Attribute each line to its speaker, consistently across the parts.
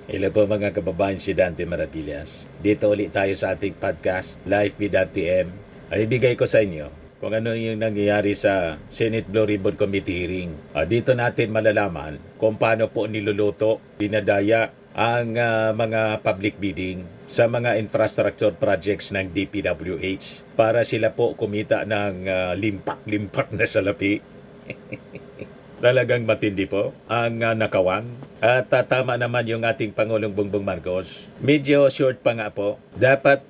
Speaker 1: Hello po mga kababayan, si Dante Maravillas. Dito ulit tayo sa ating podcast, Life with Dante M. Ay ibigay ko sa inyo kung ano yung nangyayari sa Senate Blue Ribbon Committee hearing. Dito natin malalaman kung paano po niluluto, dinadaya ang mga public bidding sa mga infrastructure projects ng DPWH para sila po kumita ng limpak-limpak na salapi. Talagang matindi po ang nakawan. At tama naman yung ating Pangulong Bongbong Marcos. Medyo short pa nga po. Dapat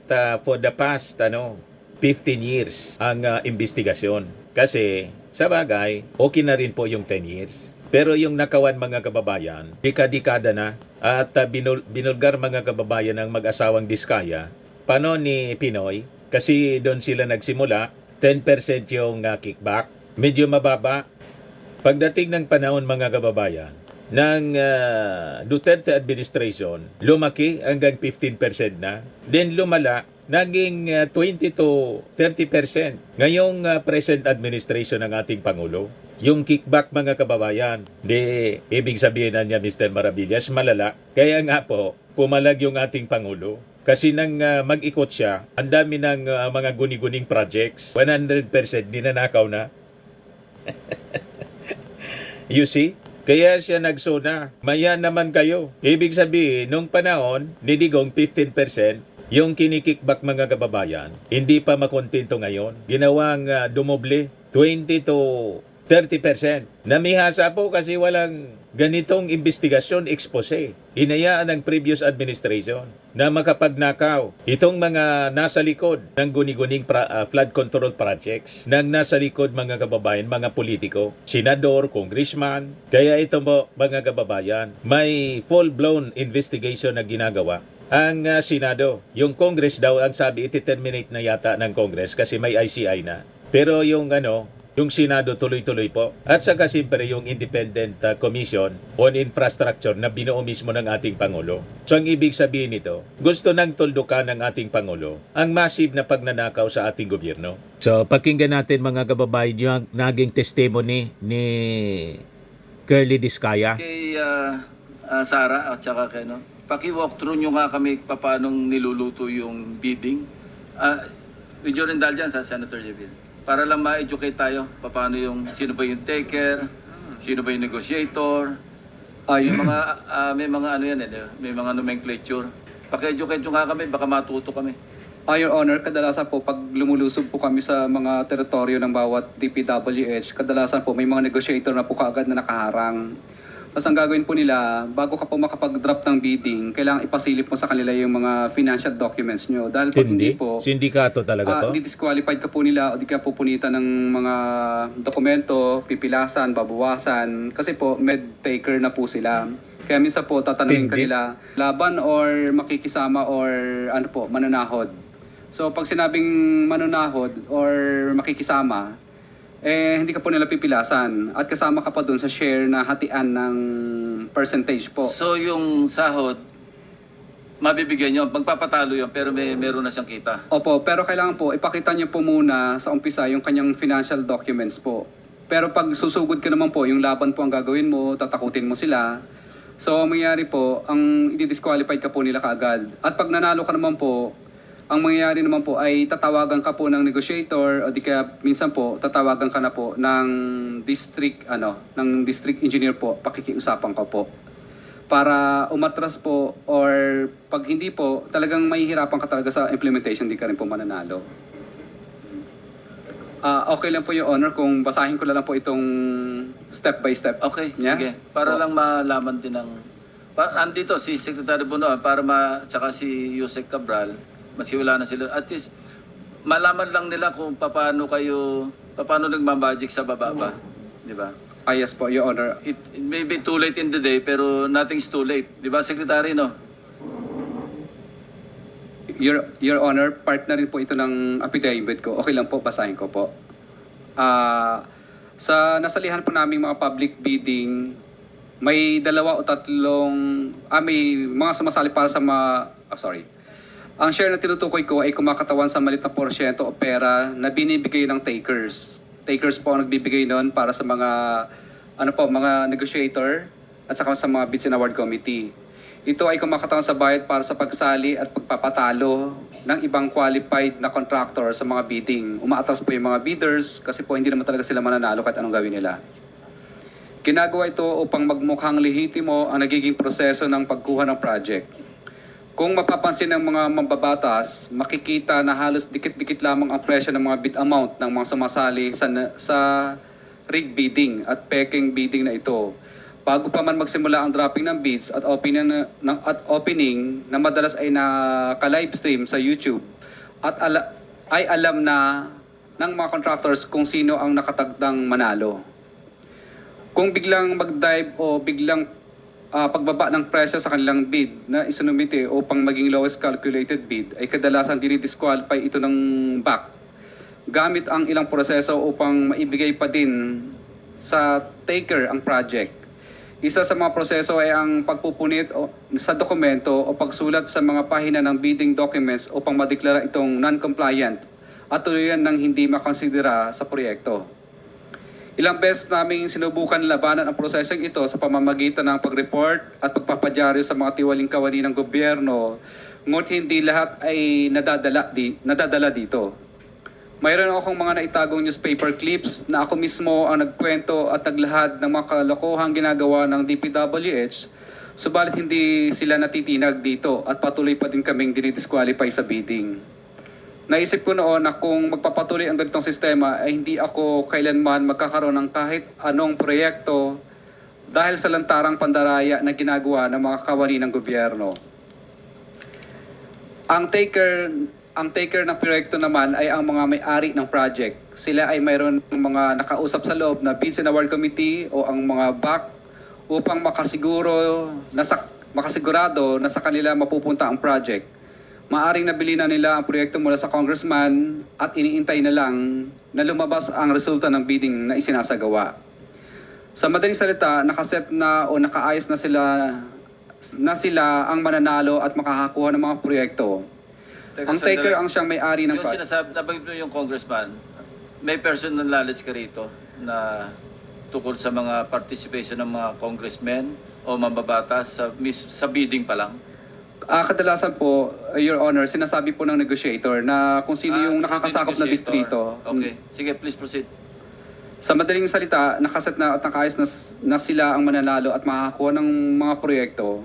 Speaker 1: for the past 15 years ang investigasyon. Kasi sa bagay, okay na rin po yung 10 years. Pero yung nakawan mga kababayan, dekada na at binulgar mga kababayan ng mag-asawang Diskaya. Paano ni Pinoy? Kasi doon sila nagsimula, 10% yung kickback. Medyo mababa. Pagdating ng panahon mga kababayan, ng Duterte administration, lumaki hanggang 15% na. Then lumala, naging 20 to 30%. Ngayong present administration ng ating Pangulo, yung kickback mga kababayan, ibig sabihin na niya Mr. Maravillas, malala. Kaya nga po, pumalag yung ating Pangulo. Kasi nang mag-ikot siya, ang dami ng mga guni-guning projects, 100% ninanakaw na. You see? Kaya siya nagsuna. Maya naman kayo. Ibig sabihin, nung panahon, nidigong 15%, yung kinikickback mga kababayan, hindi pa makontento ngayon. Ginawang dumoble, 20 to 30%. Namihasa po kasi walang ganitong investigasyon, expose. Hinayaan ng previous administration na makapagnakaw itong mga nasa likod ng guni-guning flood control projects, ng nasa likod mga kababayan, mga politiko, senador, congressman. Kaya ito mo mga kababayan, may full-blown investigation na ginagawa ang Senado. Yung Congress daw, ang sabi, iti-terminate na yata ng Congress kasi may ICI na. Pero yung yung Senado tuloy-tuloy po. At saka siyempre yung Independent Commission on Infrastructure na binuo mismo ng ating Pangulo. So ang ibig sabihin nito, gusto ng tuldukan ng ating Pangulo ang massive na pagnanakaw sa ating gobyerno. So pakinggan natin mga kababayan yung naging testimony ni Curly Diskaya.
Speaker 2: Kay Sara at saka kay paki-walk through nyo nga kami paano niluluto yung bidding. With your indulgence, Senator Jevil. Para lang ma-educate tayo, paano yung, sino ba yung taker, sino ba yung negotiator, may mga ano yan may mga nomenclature. Paki-educate nyo nga kami, baka matuto kami.
Speaker 3: Your Honor, kadalasan po pag lumulusob po kami sa mga teritoryo ng bawat DPWH, kadalasan po may mga negotiator na po kaagad na nakaharang. Tapos ang gagawin po nila, bago ka po makapag-drop ng bidding, kailangan ipasilip mo sa kanila yung mga financial documents nyo. Dahil pag hindi po,
Speaker 1: sindikato talaga to?
Speaker 3: Disqualified ka po nila o di ka po punitan ng mga dokumento, pipilasan, babawasan. Kasi po, med-taker na po sila. Kaya minsan po, tatanungin kanila, laban or makikisama or mananahod. So pag sinabing manunahod or makikisama, hindi ka po nila pipilasan at kasama ka pa dun sa share na hatian ng percentage po.
Speaker 2: So yung sahod, mabibigyan nyo, magpapatalo yun, pero meron na siyang kita.
Speaker 3: Opo, pero kailangan po, ipakita niyo po muna sa umpisa yung kanyang financial documents po. Pero pag susugod ka naman po, yung laban po ang gagawin mo, tatakutin mo sila. So ang mangyayari po, ang i-disqualified ka po nila kaagad. At pag nanalo ka naman po, ang mangyayari naman po ay tatawagan ka po ng negotiator o di kaya minsan po tatawagan ka na po ng district engineer po, pakikiusapan ka po para umatras po, or pag hindi po talagang mahihirapan ka talaga sa implementation, di ka rin po mananalo. Okay lang po yung Honor kung basahin ko lang po itong step by step.
Speaker 2: Okay,
Speaker 3: Yeah?
Speaker 2: sige. Para lang malaman din ng andito si Secretary Bono para tsaka si Yusek Cabral. Maski wala na sila. At least, malaman lang nila kung paano nagmamagic sa baba ba. Di ba?
Speaker 3: Yes po, Your Honor.
Speaker 2: It may be too late in the day, pero nothing's too late. Di ba, Secretary, no?
Speaker 3: Your Honor, part na rin po ito ng affidavit ko. Okay lang po, basahin ko po. Sa nasalihan po naming mga public bidding, may dalawa o tatlong, may mga sumasali para sa ang share na tinutukoy ko ay kumakatawan sa maliit na porsyento o pera na binibigay ng takers. Takers po ang nagbibigay noon para sa mga mga negotiator at saka sa mga bids and award committee. Ito ay kumakatawan sa bayad para sa pagsali at pagpapatalo ng ibang qualified na contractor sa mga bidding. Umaatras po yung mga bidders kasi po hindi naman talaga sila mananalo kahit anong gawin nila. Ginagawa ito upang magmukhang lehitimo ang nagiging proseso ng pagkuha ng project. Kung mapapansin ng mga mambabatas, makikita na halos dikit-dikit lamang ang presyo ng mga bid amount ng mga sumasali sa rig bidding at peking bidding na ito. Bago pa man magsimula ang dropping ng bids at opening na madalas ay naka-livestream sa YouTube at ay alam na ng mga contractors kung sino ang nakatagdang manalo. Kung biglang mag-dive o biglang pagbaba ng presyo sa kanilang bid na isinumite upang maging lowest calculated bid ay kadalasan dinidisqualify ito ng back gamit ang ilang proseso upang maibigay pa din sa taker ang project. Isa sa mga proseso ay ang pagpupunit sa dokumento o pagsulat sa mga pahina ng bidding documents upang madeklara itong non-compliant at tuluyan ng hindi makonsidera sa proyekto. Ilang beses naming sinubukan labanan ang prosesong ito sa pamamagitan ng pag-report at pagpapadyaryo sa mga tiwaling kawani ng gobyerno, ngunit hindi lahat ay nadadala dito. Mayroon akong mga naitagong newspaper clips na ako mismo ang nagkwento at naglahad ng mga kalokohang ginagawa ng DPWH, subalit hindi sila natitinag dito at patuloy pa din kaming dinidisqualify sa bidding. Naisip ko noon na kung magpapatuloy ang ganitong sistema ay hindi ako kailanman magkakaroon ng kahit anong proyekto dahil sa lantarang pandaraya na ginagawa ng mga kawani ng gobyerno. Ang taker ng proyekto naman ay ang mga may-ari ng project. Sila ay mayroon ng mga nakausap sa loob na Bids and Award Committee o ang mga BAC upang makasigurado na sa kanila mapupunta ang project. Maaring nabili na nila ang proyekto mula sa congressman at iniintay na lang na lumabas ang resulta ng bidding na isinasagawa. Sa madaling salita, nakaset na o nakaayos na sila ang mananalo at makakakuha ng mga proyekto.
Speaker 2: Teka,
Speaker 3: Ang
Speaker 2: sandali.
Speaker 3: taker ang siyang may-ari ng
Speaker 2: Yung sinasabi, nabanggit mo yung congressman, may personal knowledge ka rito na tukol sa mga participation ng mga congressmen o mambabatas sa bidding pa lang?
Speaker 3: Kadalasan po, Your Honor, sinasabi po ng negotiator na kung sino yung nakakasakop na distrito.
Speaker 2: Okay, sige, please proceed.
Speaker 3: Sa madaling salita, nakaset na at nakaayos na sila ang mananalo at makakakuha ng mga proyekto.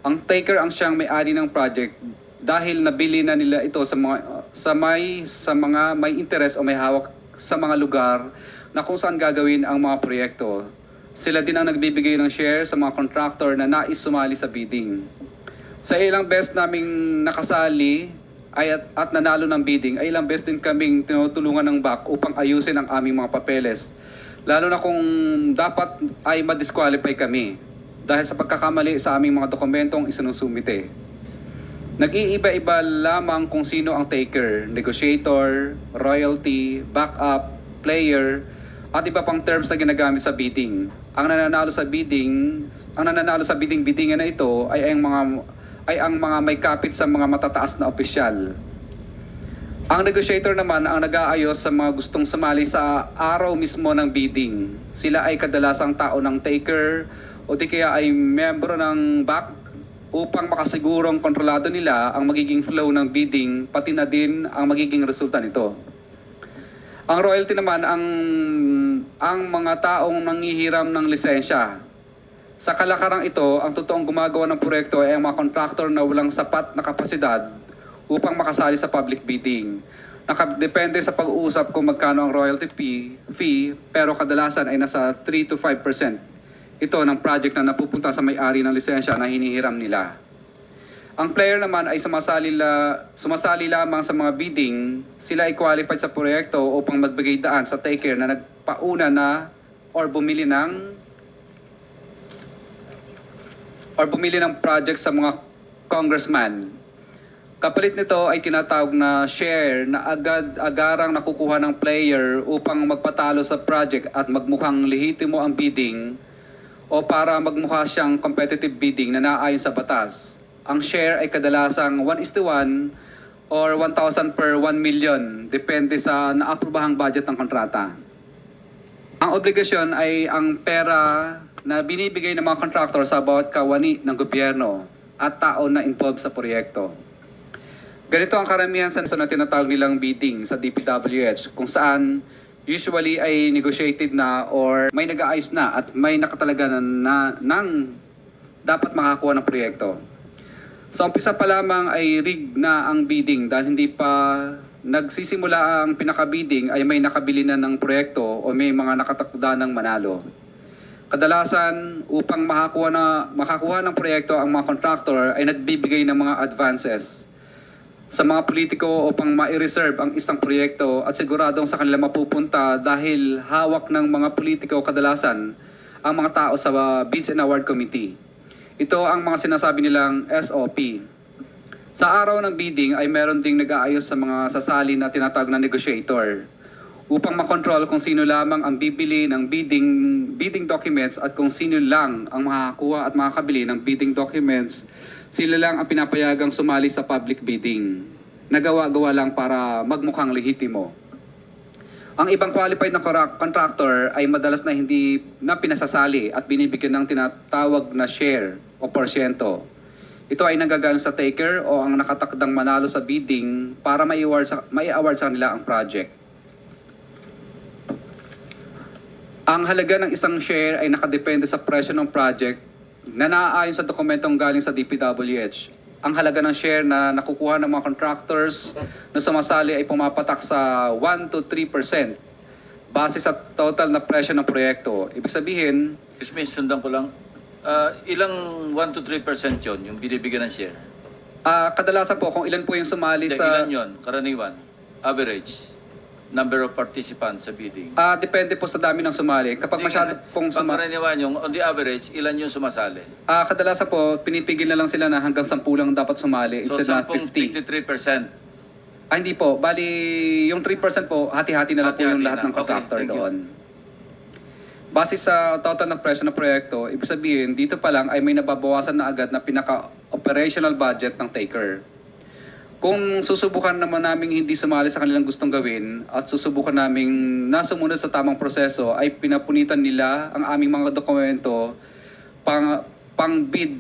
Speaker 3: Ang taker ang siyang may-ari ng project dahil nabili na nila ito sa mga may interest o may hawak sa mga lugar na kung saan gagawin ang mga proyekto. Sila din ang nagbibigay ng share sa mga contractor na nais sumali sa bidding. Sa ilang beses naming nakasali at nanalo ng bidding, ay ilang beses din kaming tinutulungan ng BAC upang ayusin ang aming mga papeles. Lalo na kung dapat ay ma-disqualify kami dahil sa pagkakamali sa aming mga dokumentong isinusumite. Nag-iiba-iba lamang kung sino ang taker, negotiator, royalty, backup, player, at iba pang terms na ginagamit sa bidding. Ang nananalo sa biddingan na ito ay ang mga may kapit sa mga matataas na opisyal. Ang negotiator naman ang nag-aayos sa mga gustong sumali sa araw mismo ng bidding. Sila ay kadalasang tao ng taker o di kaya ay membro ng BAC upang makasigurong kontrolado nila ang magiging flow ng bidding pati na din ang magiging resulta nito. Ang royalty naman ang mga taong nanghihiram ng lisensya. Sa kalakarang ito, ang totoong gumagawa ng proyekto ay ang mga contractor na walang sapat na kapasidad upang makasali sa public bidding. Nakadepende sa pag-uusap kung magkano ang royalty fee, pero kadalasan ay nasa 3 to 5%. Ito ng project na napupunta sa may-ari ng lisensya na hinihiram nila. Ang player naman ay sumasali lamang sa mga bidding. Sila ay qualified sa proyekto upang magbigay daan sa taker na nagpauna na or bumili ng project sa mga congressman. Kapalit nito ay tinatawag na share na agarang nakukuha ng player upang magpatalo sa project at magmukhang lehitimo ang bidding o para magmukha siyang competitive bidding na naayon sa batas. Ang share ay kadalasang 1:1 or 1,000 per 1 million, depende sa naaprobahang budget ng kontrata. Ang obligasyon ay ang pera na binibigay ng mga contractor sa bawat kawani ng gobyerno. at tao na involved sa proyekto. Ganito ang karamihan sa na tinatawag nilang bidding sa DPWH, kung saan usually ay negotiated na or may nag-aayos na at may nakatalaga na ng dapat makakuha ng proyekto. Sa umpisa pa lamang ay rig na ang bidding dahil hindi pa nagsisimula ang pinaka-bidding ay may nakabili na ng proyekto o may mga nakatakda ng manalo. Kadalasan, upang makakuha ng proyekto ang mga contractor ay nagbibigay ng mga advances sa mga politiko upang ma-reserve ang isang proyekto at siguradong sa kanila mapupunta dahil hawak ng mga politiko kadalasan ang mga tao sa Bids and Award Committee. Ito ang mga sinasabi nilang SOP. Sa araw ng bidding ay meron ding nag-aayos sa mga sasali na tinatawag na negotiator upang makontrol kung sino lamang ang bibili ng bidding documents at kung sino lang ang makakakuha at makakabili ng bidding documents, sila lang ang pinapayagang sumali sa public bidding. Nagawa-gawa lang para magmukhang lehitimo. Ang ibang qualified na contractor ay madalas na hindi na pinasasali at binibigyan ng tinatawag na share o porsyento. Ito ay nanggagaling sa taker o ang nakatakdang manalo sa bidding para mai-award sa kanila ang project. Ang halaga ng isang share ay nakadepende sa presyo ng project na naaayon sa dokumentong galing sa DPWH. Ang halaga ng share na nakukuha ng mga contractors na sumasali ay pumapatak sa 1 to 3% base sa total na presyo ng proyekto. Ibig sabihin,
Speaker 2: Excuse me, sundan ko lang. Ilang 1 to 3% yun, yung binibigyan ng share?
Speaker 3: kadalasan po kung ilan po yung sumali
Speaker 2: Hindi,
Speaker 3: sa...
Speaker 2: ilan yun? Karaniwan? Average? Number of participants sa bidding?
Speaker 3: Depende po sa dami ng sumali. Kapag masyado pong
Speaker 2: Pangkaraniwan yung, on the average, ilan yung sumasali?
Speaker 3: kadalasan po, pinipigil na lang sila na hanggang 10 lang dapat sumali
Speaker 2: So,
Speaker 3: instead na
Speaker 2: 10,
Speaker 3: 50.
Speaker 2: 53%.
Speaker 3: Hindi po. Bali, yung 3% po, hati-hati na lang po yung
Speaker 2: Hati-hati
Speaker 3: lahat
Speaker 2: na.
Speaker 3: ng contractor
Speaker 2: Okay, thank you.
Speaker 3: doon. Base sa total ng presyo ng proyekto, ibig sabihin, dito pa lang ay may nababawasan na agad na pinaka-operational budget ng taker. Kung susubukan naman namin hindi sumali sa kanilang gustong gawin at susubukan namin na sumunod sa tamang proseso, ay pinapunitan nila ang aming mga dokumento pang bid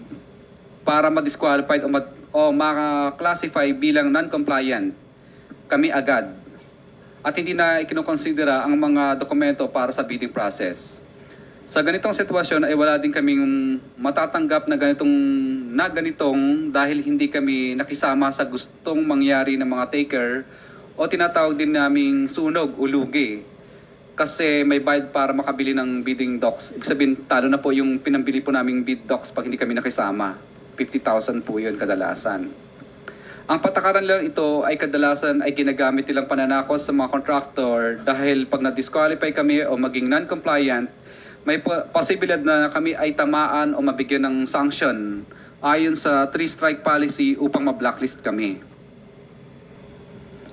Speaker 3: para ma-disqualified o ma-classify bilang non-compliant kami agad. At hindi na ikinukonsidera ang mga dokumento para sa bidding process. Sa ganitong sitwasyon ay wala din kaming matatanggap na ganitong dahil hindi kami nakisama sa gustong mangyari ng mga taker o tinatawag din naming sunog o lugi kasi may bayad para makabili ng bidding docs. Ibig sabihin, talo na po yung pinambili po naming bid docs pag hindi kami nakisama. 50,000 po yun kadalasan. Ang patakaran lang ito ay kadalasan ay ginagamit nilang pananakos sa mga contractor dahil pag na-disqualify kami o maging non-compliant, may posibilidad na kami ay tamaan o mabigyan ng sanction ayon sa 3-strike policy upang ma-blacklist kami.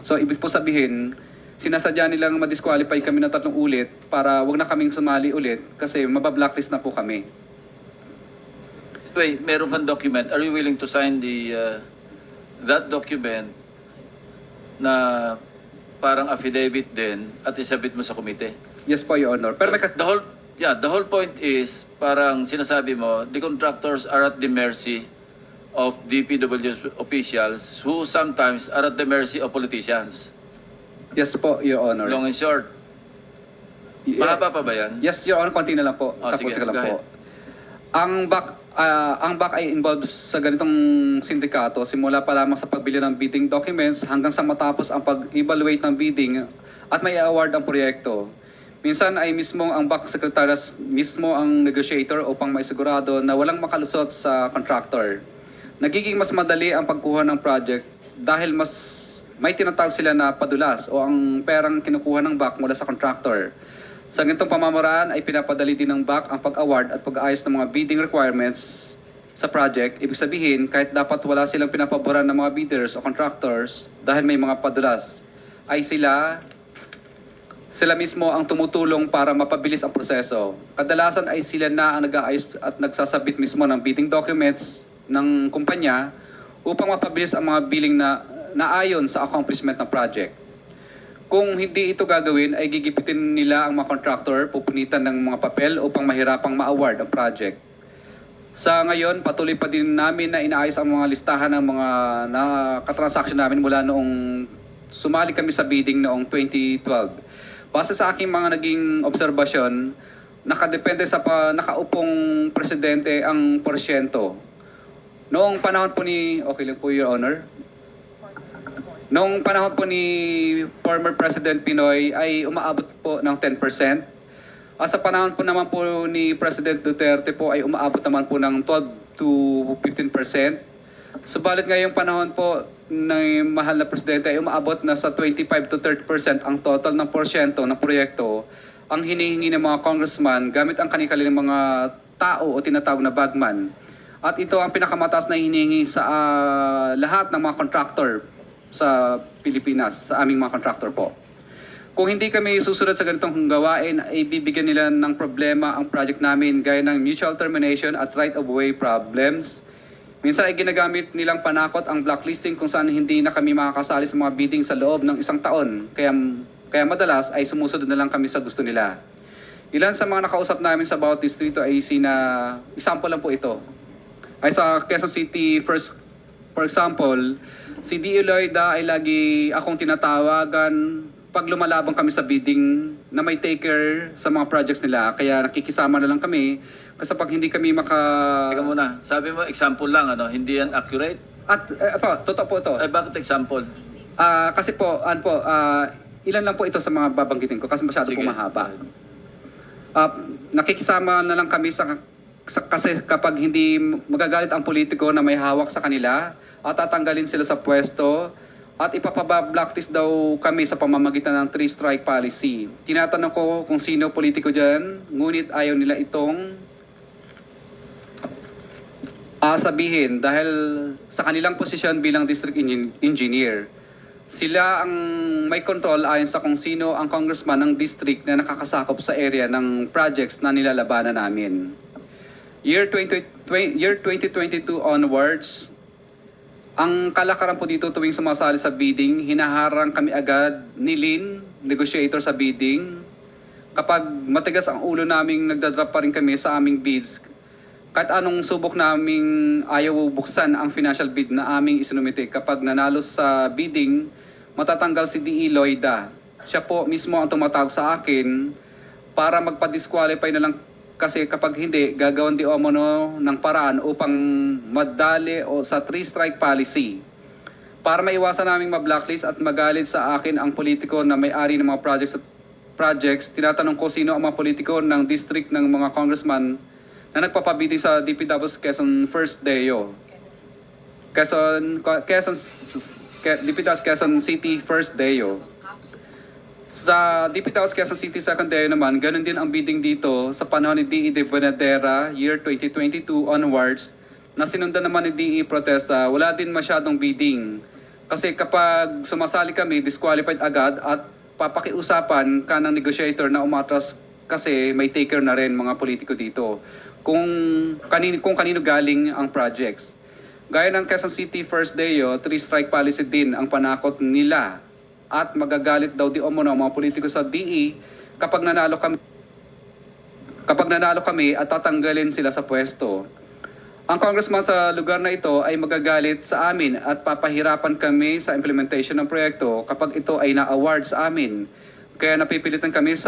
Speaker 3: So, ibig po sabihin, sinasadya nilang ma-disqualify kami ng 3 ulit para wag na kaming sumali ulit kasi mabablacklist na po kami.
Speaker 2: Wait, meron kang document. Are you willing to sign that document na parang affidavit din at isabit mo sa komite?
Speaker 3: Yes po, Your Honor. Pero may
Speaker 2: The whole point is, parang sinasabi mo, the contractors are at the mercy of DPWH officials who sometimes are at the mercy of politicians.
Speaker 3: Yes po, Your Honor.
Speaker 2: Long and short. Mahaba pa ba yan?
Speaker 3: Yes, Your Honor. Konti na lang po.
Speaker 2: Sige,
Speaker 3: ko lang
Speaker 2: go
Speaker 3: po.
Speaker 2: ahead.
Speaker 3: Ang back ay involved sa ganitong sindikato simula pa lamang sa pagbili ng bidding documents hanggang sa matapos ang pag-evaluate ng bidding at may award ang proyekto. Minsan ay mismo ang back secretaries, mismo ang negotiator upang maisigurado na walang makalusot sa contractor. Nagiging mas madali ang pagkuha ng project dahil mas may tinatawag sila na padulas o ang perang kinukuha ng back mula sa contractor. Sa ganitong pamamaraan ay pinapadali din ng back ang pag-award at pag-aayos ng mga bidding requirements sa project. Ibig sabihin, kahit dapat wala silang pinapaboran ng mga bidders o contractors dahil may mga padulas, ay sila mismo ang tumutulong para mapabilis ang proseso. Kadalasan ay sila na ang nag-aayos at nagsasabit mismo ng bidding documents ng kumpanya upang mapabilis ang mga billing na naayon sa accomplishment ng project. Kung hindi ito gagawin, ay gigipitin nila ang mga contractor, pupunitan ng mga papel upang mahirapang ma-award ang project. Sa ngayon, patuloy pa din namin na inaayos ang mga listahan ng mga nakatransaction namin mula noong sumali kami sa bidding noong 2012. Base sa aking mga naging obserbasyon, nakadepende sa nakaupong presidente ang porsyento. Noong panahon po ni, okay lang po Your Honor, noong panahon po ni former President Pinoy ay umaabot po ng 10%. At sa panahon po naman po ni President Duterte po ay umaabot naman po ng 12 to 15%. Subalit ngayong panahon po ng mahal na presidente ay umaabot na sa 25 to 30% ang total ng porsyento ng proyekto ang hinihingi ng mga congressman gamit ang kanilang mga tao o tinatawag na bagman. At ito ang pinakamataas na hinihingi sa lahat ng mga contractor sa Pilipinas, sa aming mga contractor po. Kung hindi kami susunod sa ganitong gawain, ay bibigyan nila ng problema ang project namin gaya ng mutual termination at right-of-way problems. Minsan ay ginagamit nilang panakot ang blacklisting kung saan hindi na kami makakasali sa mga bidding sa loob ng isang taon. Kaya madalas ay sumusunod na lang kami sa gusto nila. Ilan sa mga nakausap namin sa bawat distrito ay example lang po ito. Ay sa Quezon City, for example, si D. Eloida ay lagi akong tinatawagan pag lumalabang kami sa bidding na may taker sa mga projects nila. Kaya nakikisama na lang kami kasi pag hindi kami
Speaker 2: Teka muna, sabi mo example lang, ano, hindi yan accurate?
Speaker 3: At totoo po ito.
Speaker 2: Bakit example?
Speaker 3: Kasi po, ilan lang po ito sa mga babanggitin ko kasi masyado
Speaker 2: Sige.
Speaker 3: po mahaba. Nakikisama na lang kami kasi kapag hindi magagalit ang politiko na may hawak sa kanila at tatanggalin sila sa pwesto at ipapaba-blacklist daw kami sa pamamagitan ng 3-strike policy. Tinatanong ko kung sino politiko dyan, ngunit ayaw nila itong sabihin dahil sa kanilang posisyon bilang district engineer. Sila ang may control ayon sa kung sino ang congressman ng district na nakakasakop sa area ng projects na nilalabanan namin. Year 2022 onwards, ang kalakaran po dito tuwing sumasali sa bidding, hinaharang kami agad ni Lynn, negotiator sa bidding. Kapag matigas ang ulo naming nagdadrop pa rin kami sa aming bids, kahit anong subok naming ayaw buksan ang financial bid na aming isinumite. Kapag nanalo sa bidding, matatanggal si D.E. Loida. Siya po mismo ang tumatawag sa akin para magpa-disqualify na lang kasi kapag hindi, gagawin di umano ng paraan upang madali o sa 3-strike policy. Para maiwasan naming ma-blacklist at magalit sa akin ang politiko na may-ari ng mga projects, tinatanong ko sino ang mga politiko ng district ng mga congressman na nagpapabidding sa DPW's Quezon First Deo. DPW's Quezon City First Deo. Sa DPW's Quezon City Second Deo naman, ganun din ang bidding dito sa panahon ni D.E. de Bonadera, year 2022 onwards, na sinundan naman ni D.E. protesta, wala din masyadong bidding. Kasi kapag sumasali kami, disqualified agad at papakiusapan ka ng negotiator na umatras kasi may taker na rin mga politiko dito. Kung kanino galing ang projects. Gaya ng Quezon City First Deo, 3-strike policy din ang panakot nila at magagalit daw di umano ang mga politiko sa DE kapag nanalo kami at tatanggalin sila sa pwesto. Ang congressman sa lugar na ito ay magagalit sa amin at papahirapan kami sa implementation ng proyekto kapag ito ay na-award sa amin. Kaya napipilitan kami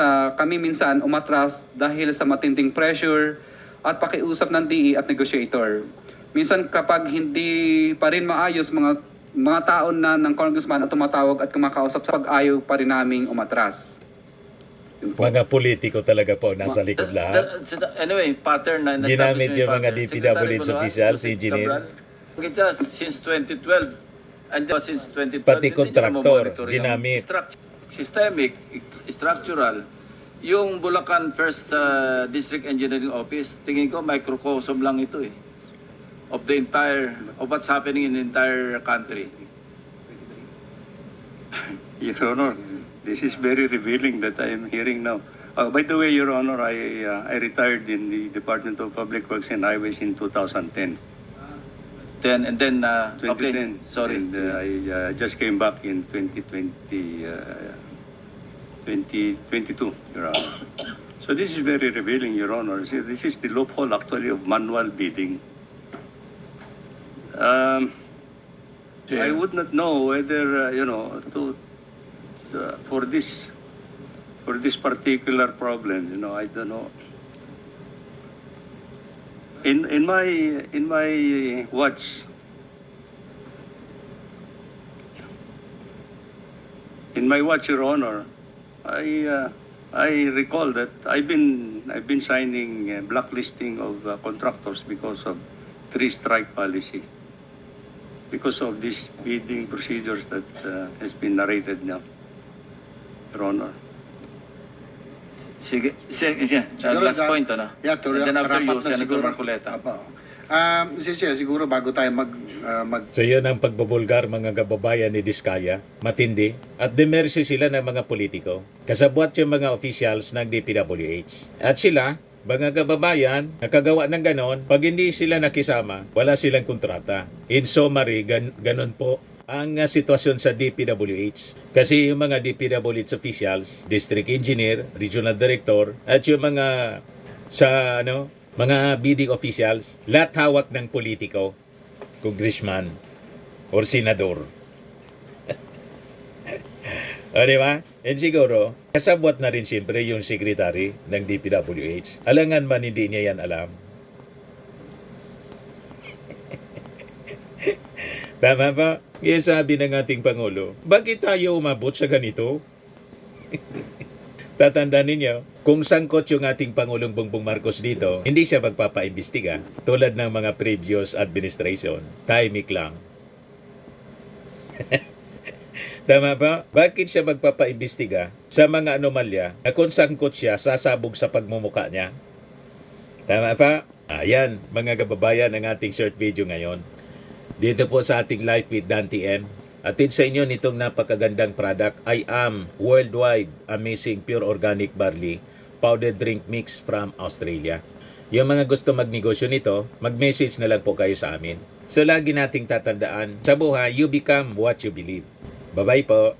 Speaker 3: minsan umatras dahil sa matinding pressure at pakiusap ng DE at negotiator. Minsan kapag hindi pa rin maayos mga taon na ng congressman at tumatawag at kumakausap sa pag-ayaw pa rin naming umatras. Yun po.
Speaker 1: Mga politiko talaga po nasa likod lahat.
Speaker 2: Anyway, pattern na
Speaker 1: Ginamit yung mga
Speaker 2: pattern.
Speaker 1: DPWH
Speaker 2: Secretary
Speaker 1: officials,
Speaker 2: Bonoan,
Speaker 1: engineers.
Speaker 2: Kita since 2012. And since 2012,
Speaker 1: Pati
Speaker 2: hindi
Speaker 1: kontraktor,
Speaker 2: niya mamonitor yung
Speaker 1: ginamit.
Speaker 2: Systemic, structural. Yung Bulacan First District Engineering Office, tingin ko microcosm lang ito eh. Of what's happening in the entire country.
Speaker 4: Your Honor, this is very revealing that I am hearing now. By the way, Your Honor, I retired in the Department of Public Works and Highways in 2010.
Speaker 2: And then,
Speaker 4: 2010.
Speaker 2: okay, sorry.
Speaker 4: And I just came back in 2022, Your Honor. So So this is very revealing, Your Honor. See, this is the loophole actually of manual bidding. I would not know whether for this particular problem, I don't know. In my watch, Your Honor, I recall that I've been signing blacklisting of contractors because of three-strike policy, because of these bidding procedures that has been narrated now, Your Honor.
Speaker 2: Sige.
Speaker 5: Siguro
Speaker 2: Last point, ano?
Speaker 5: Yeah,
Speaker 2: And then after you,
Speaker 5: karapat na
Speaker 2: Senator
Speaker 5: siguro.
Speaker 2: Marcoleta.
Speaker 5: Apo. Mr. Chair, siguro bago tayo mag
Speaker 1: So yun ang pagbubulgar mga kababayan ni Diskaya, matindi, at demercy sila ng mga politiko. Kasabwat yung mga officials ng DPWH. At sila, mga kababayan, nakagawa ng ganon, pag hindi sila nakisama, wala silang kontrata. In summary, ganon po ang sitwasyon sa DPWH. Kasi yung mga DPWH officials, district engineer, regional director, at yung mga mga bidding officials, lahat hawak ng politiko, congressman, or senador. O, di ba? And siguro, kasabwat na rin siyempre yung secretary ng DPWH. Alangan man hindi niya yan alam. Tama ba? Kaya sabi ng ating Pangulo, bakit tayo umabot sa ganito? Tatandaan ninyo, kung sangkot yung ating Pangulong Bongbong Marcos dito, hindi siya magpapaimbestiga tulad ng mga previous administration. Timing lang. Tama ba? Bakit siya magpapaimbestiga sa mga anomalya na kung sangkot siya, sasabog sa pagmumuka niya? Tama ba? Ayan, mga kababayan, ang ating short video ngayon. Dito po sa ating Live with Dan TM. Atid sa inyo nitong napakagandang product. I am worldwide amazing pure organic barley powdered drink mix from Australia. Yung mga gusto magnegosyo nito, mag-message na lang po kayo sa amin. So lagi nating tatandaan, sa buhay, you become what you believe. Bye-bye po.